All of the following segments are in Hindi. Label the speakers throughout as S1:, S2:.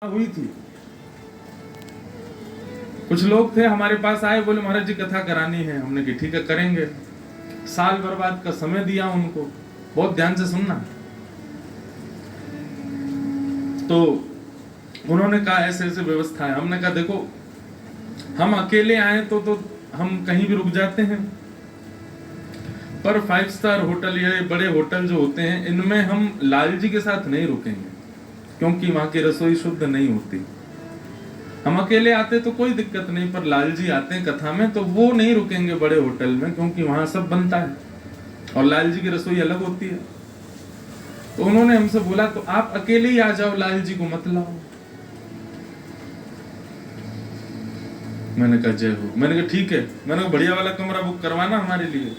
S1: हुई थी। कुछ लोग थे हमारे पास आए, बोले महाराज जी कथा करानी है। हमने कहा ठीक है करेंगे। साल बर्बाद का समय दिया उनको, बहुत ध्यान से सुनना। तो उन्होंने कहा ऐसे ऐसे व्यवस्था है। हमने कहा देखो हम अकेले आए तो हम कहीं भी रुक जाते हैं, पर 5 स्टार होटल या बड़े होटल जो होते हैं इनमें हम लाल जी के साथ नहीं रुकेंगे, क्योंकि वहां की रसोई शुद्ध नहीं होती। हम अकेले आते तो कोई दिक्कत नहीं, पर लाल जी आते हैं कथा में तो वो नहीं रुकेंगे बड़े होटल में, क्योंकि वहां सब बनता है और लाल जी की रसोई अलग होती है। तो उन्होंने हमसे बोला तो आप अकेले ही आ जाओ, लाल जी को मत लाओ। मैंने कहा जय हो। मैंने कहा ठीक है। मैंने कहा बढ़िया वाला कमरा बुक करवाना हमारे लिए।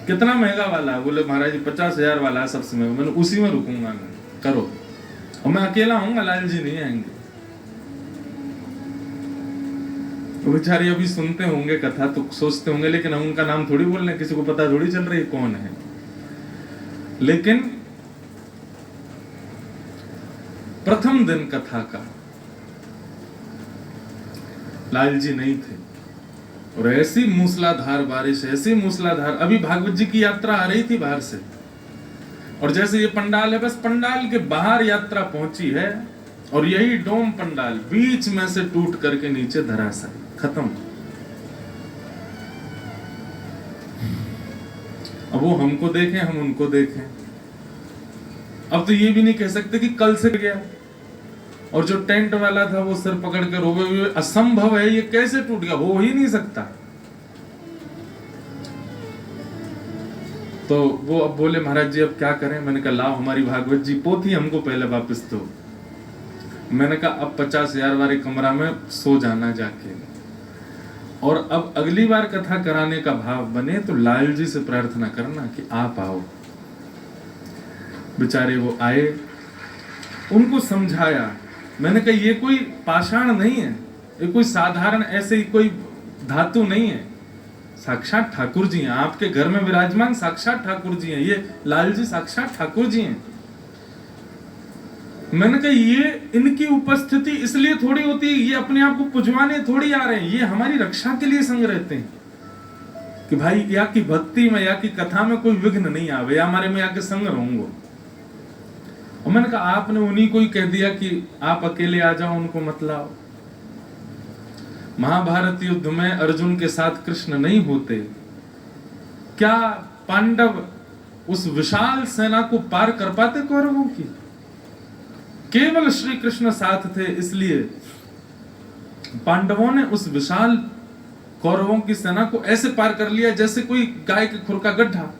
S1: कितना महंगा वाला? बोले महाराज जी 50,000 वाला है सबसे महंगा। मैंने उसी में रुकूंगा मैं, करो। और मैं अकेला आऊंगा, लाल जी नहीं आएंगे। तो बेचारे अभी सुनते होंगे कथा तो सोचते होंगे लेकिन हम उनका नाम थोड़ी बोल रहे हैं, किसी को पता थोड़ी चल रही है कौन है। लेकिन प्रथम दिन कथा का लाल जी नहीं थे और ऐसी मूसलाधार बारिश, ऐसी मूसलाधार। अभी भागवत जी की यात्रा आ रही थी बाहर से, और जैसे ये पंडाल है, बस पंडाल के बाहर यात्रा पहुंची है और यही डोम पंडाल बीच में से टूट करके नीचे धराशायी, खत्म। अब वो हमको देखें, हम उनको देखें। अब तो ये भी नहीं कह सकते कि कल से गया, और जो टेंट वाला था वो सिर पकड़ कर रोवे हुए, असंभव है, ये कैसे टूट गया, हो ही नहीं सकता। तो वो अब बोले महाराज जी अब क्या करें? मैंने कहा लाओ हमारी भागवत जी पोथी हमको पहले वापस दो। मैंने कहा अब 50,000 वाले कमरा में सो जाना जाके, और अब अगली बार कथा कराने का भाव बने तो लाल जी से प्रार्थना करना कि आप आओ। बेचारे वो आए, उनको समझाया। मैंने कहा ये कोई पाषाण नहीं है, ये कोई साधारण ऐसे ही कोई धातु नहीं है, साक्षात ठाकुर जी हैं। आपके घर में विराजमान साक्षात ठाकुर जी हैं, ये लाल जी साक्षात ठाकुर जी हैं। मैंने कहा ये इनकी उपस्थिति इसलिए थोड़ी होती है, ये अपने आप को पुजवाने थोड़ी आ रहे हैं, ये हमारी रक्षा के लिए संग रहते हैं कि भाई या की भक्ति में या की कथा में कोई विघ्न नहीं आवे, या हमारे में आके संग रहूंगा। और मैंने कहा आपने उन्हीं को ही कह दिया कि आप अकेले आ जाओ, उनको मत लाओ। महाभारत युद्ध में अर्जुन के साथ कृष्ण नहीं होते, क्या पांडव उस विशाल सेना को पार कर पाते कौरवों की? केवल श्री कृष्ण साथ थे, इसलिए पांडवों ने उस विशाल कौरवों की सेना को ऐसे पार कर लिया जैसे कोई गाय के खुर का गड्ढा।